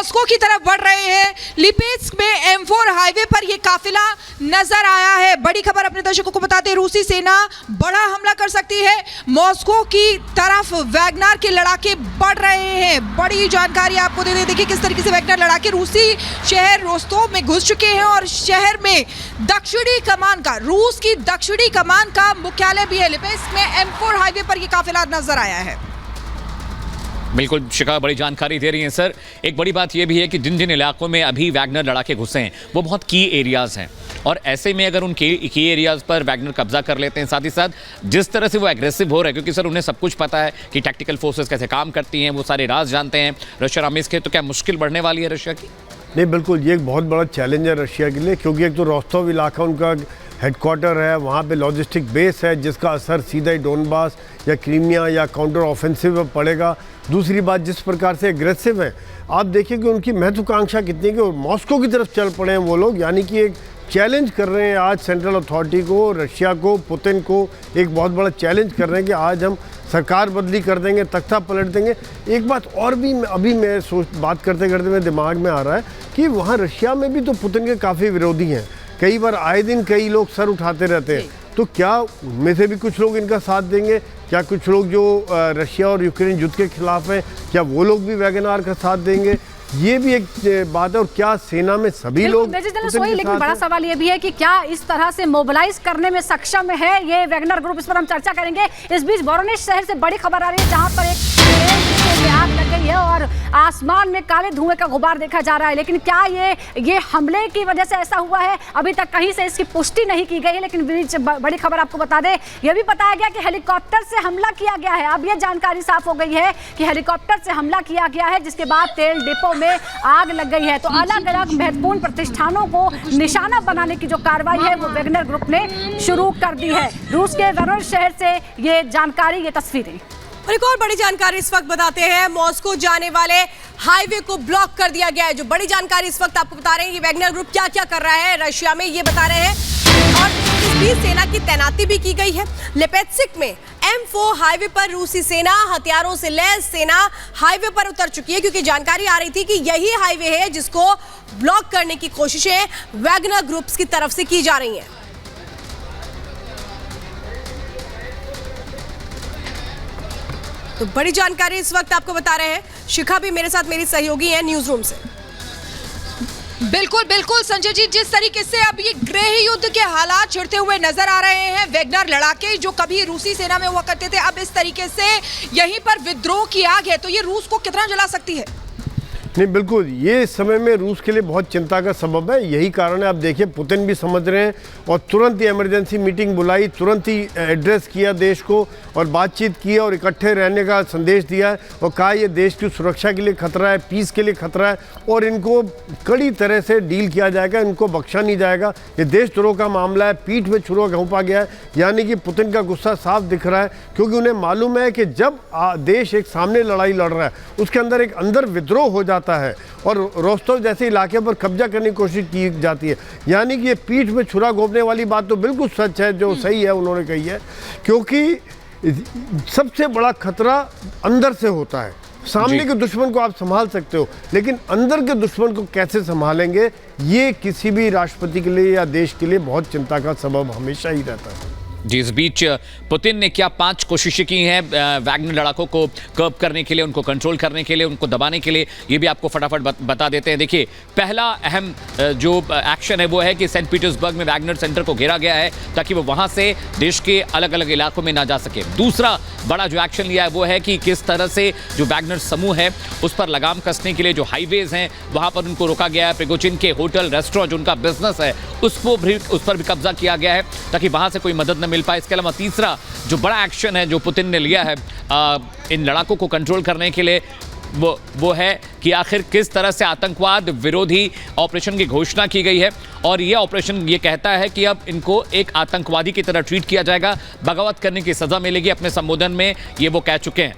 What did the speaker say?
Moscow की तरफ बढ़ रहे हैं। लिपिस्क में M4 हाईवे पर यह काफिला नजर आया है। बड़ी खबर अपने दर्शकों को बताते, रूसी सेना बड़ा हमला कर सकती है। मॉस्को की तरफ वैगनर के लड़ाके बढ़ रहे हैं। बड़ी जानकारी आपको दे दें, देखिए किस तरीके से वैगनर लड़ाके रूसी शहर रोस्तोव में घुस चुके हैं और शहर में दक्षिणी कमान का, रूस की दक्षिणी कमान का मुख्यालय भी है। लिपिस्क में M4 हाईवे पर यह काफिला नजर आया है। बिल्कुल शिखा, बड़ी जानकारी दे रही हैं सर। एक बड़ी बात यह भी है कि जिन जिन इलाकों में अभी वैगनर लड़ाके घुसे हैं वो बहुत की एरियाज हैं, और ऐसे में अगर उन की एरियाज पर वैगनर कब्जा कर लेते हैं, साथ ही साथ जिस तरह से वो एग्रेसिव हो रहे हैं, क्योंकि सर उन्हें सब कुछ पता है कि टैक्टिकल फोर्सेस कैसे काम करती हैं, वो सारे राज जानते हैं रशिया आर्मी के, तो क्या मुश्किल बढ़ने वाली है रशिया की? नहीं, बिल्कुल ये एक बहुत बड़ा चैलेंज है रशिया के लिए, क्योंकि एक तो रोस्तोव इलाका उनका हेडक्वार्टर है, वहाँ पे लॉजिस्टिक बेस है जिसका असर सीधा ही डोनबास या क्रीमिया या काउंटर ऑफेंसिव पर पड़ेगा। दूसरी बात, जिस प्रकार से एग्रेसिव है, आप देखिए कि उनकी महत्वाकांक्षा कितनी है कि मॉस्को की तरफ चल पड़े हैं वो लोग, यानी कि एक चैलेंज कर रहे हैं आज सेंट्रल अथॉरिटी को, रशिया को, पुतिन को एक बहुत बड़ा चैलेंज कर रहे हैं कि आज हम सरकार बदली कर देंगे, तख्ता पलट देंगे। एक बात और भी अभी मैं बात करते करते मेरे दिमाग में आ रहा है कि वहाँ रशिया में भी तो पुतिन के काफ़ी विरोधी हैं। कई बार आए दिन कई लोग सर उठाते रहते हैं, तो क्या उनमें से भी कुछ लोग इनका साथ देंगे? क्या कुछ लोग जो रशिया और यूक्रेन युद्ध के खिलाफ हैं, क्या वो लोग भी वैगनर का साथ देंगे? ये भी एक बात है। और क्या सेना में सभी लोग? लेकिन बड़ा सवाल ये भी है कि क्या इस तरह से मोबिलाइज करने में सक्षम है ये वैगनर ग्रुप? इस पर हम चर्चा करेंगे। इस बीच वोरोनेझ शहर से बड़ी खबर आ रही है, जहां पर एक आग लग गई है और आसमान में काले धुएं का गुबार देखा जा रहा है। लेकिन क्या ये हमले की वजह से ऐसा हुआ है? अभी तक कहीं से इसकी पुष्टि नहीं की गई है, लेकिन बड़ी खबर आपको बता दें, यह भी बताया गया कि हेलीकॉप्टर से हमला किया गया है। अब यह जानकारी साफ हो गई है कि हेलीकॉप्टर से हमला किया गया है, जिसके बाद तेल डिपो में आग लग गई है। तो अलग अलग महत्वपूर्ण प्रतिष्ठानों को निशाना बनाने की जो कार्रवाई है वो वैगनर ग्रुप ने शुरू कर दी है। रूस के वोरोनेझ शहर से ये जानकारी, ये तस्वीरें। और एक और बड़ी जानकारी इस वक्त बताते हैं, मॉस्को जाने वाले हाईवे को ब्लॉक कर दिया गया है। जो बड़ी जानकारी इस वक्त आपको बता रहे हैं कि वैगनर ग्रुप क्या क्या कर रहा है रशिया में, ये बता रहे हैं। और इस बीच सेना की तैनाती भी की गई है। लिपिस्क में M4 हाईवे पर रूसी सेना, हथियारों से लैस सेना हाईवे पर उतर चुकी है, क्योंकि जानकारी आ रही थी कि यही हाईवे है जिसको ब्लॉक करने की कोशिशें वैगनर ग्रुप्स की तरफ से की जा रही हैं। तो बड़ी जानकारी इस वक्त आपको बता रहे हैं। शिखा भी मेरे साथ मेरी सहयोगी है न्यूज रूम से। बिल्कुल बिल्कुल संजय जी, जिस तरीके से अब ये गृह युद्ध के हालात छिड़ते हुए नजर आ रहे हैं, वैगनर लड़ाके जो कभी रूसी सेना में हुआ करते थे, अब इस तरीके से यहीं पर विद्रोह की आग है, तो ये रूस को कितना जला सकती है? नहीं, बिल्कुल ये इस समय में रूस के लिए बहुत चिंता का सबब है। यही कारण है, आप देखिए पुतिन भी समझ रहे हैं और तुरंत ही इमरजेंसी मीटिंग बुलाई, तुरंत ही एड्रेस किया देश को और बातचीत की और इकट्ठे रहने का संदेश दिया है और कहा ये देश की सुरक्षा के लिए खतरा है, पीस के लिए खतरा है और इनको कड़ी तरह से डील किया जाएगा, इनको बख्शा नहीं जाएगा। ये देशद्रोह का मामला है, पीठ में छुरा घोंपा गया है, यानी कि पुतिन का गुस्सा साफ दिख रहा है, क्योंकि उन्हें मालूम है कि जब देश एक सामने लड़ाई लड़ रहा है उसके अंदर एक अंदर विद्रोह हो जाता है और रोस्तोव जैसे इलाके पर कब्जा करने की कोशिश की जाती है। यानी कि ये पीठ में छुरा घोंपने वाली बात तो बिल्कुल सच है, जो सही है उन्होंने कही है, क्योंकि सबसे बड़ा खतरा अंदर से होता है। सामने के दुश्मन को आप संभाल सकते हो, लेकिन अंदर के दुश्मन को कैसे संभालेंगे, ये किसी भी राष्ट्रपति के लिए या देश के लिए बहुत चिंता का सबब हमेशा ही रहता है। जी, इस बीच पुतिन ने क्या 5 कोशिशें की हैं वैगनर लड़ाकों को कर्ब करने के लिए, उनको कंट्रोल करने के लिए, उनको दबाने के लिए, ये भी आपको फटाफट बता देते हैं। देखिए, पहला अहम जो एक्शन है वो है कि सेंट पीटर्सबर्ग में वैगनर सेंटर को घेरा गया है ताकि वो वहाँ से देश के अलग अलग इलाकों में ना जा सके। दूसरा बड़ा जो एक्शन लिया है वो है कि किस तरह से जो वैगनर समूह है उस पर लगाम कसने के लिए जो हाईवेज हैं वहाँ पर उनको रोका गया है। प्रिगोजिन के होटल रेस्टोरेंट, जो उनका बिजनेस है, उस पर भी कब्जा किया गया है ताकि वहाँ से कोई मदद मिल पाए। इसके अलावा तीसरा जो बड़ा एक्शन है जो पुतिन ने लिया है इन लड़ाकों को कंट्रोल करने के लिए, वो है कि आखिर किस तरह से आतंकवाद विरोधी ऑपरेशन की घोषणा की गई है और ये ऑपरेशन ये कहता है कि अब इनको एक आतंकवादी की तरह ट्रीट किया जाएगा, बगावत करने की सजा मिलेगी। अपने संबोधन में ये वो कह चुके हैं।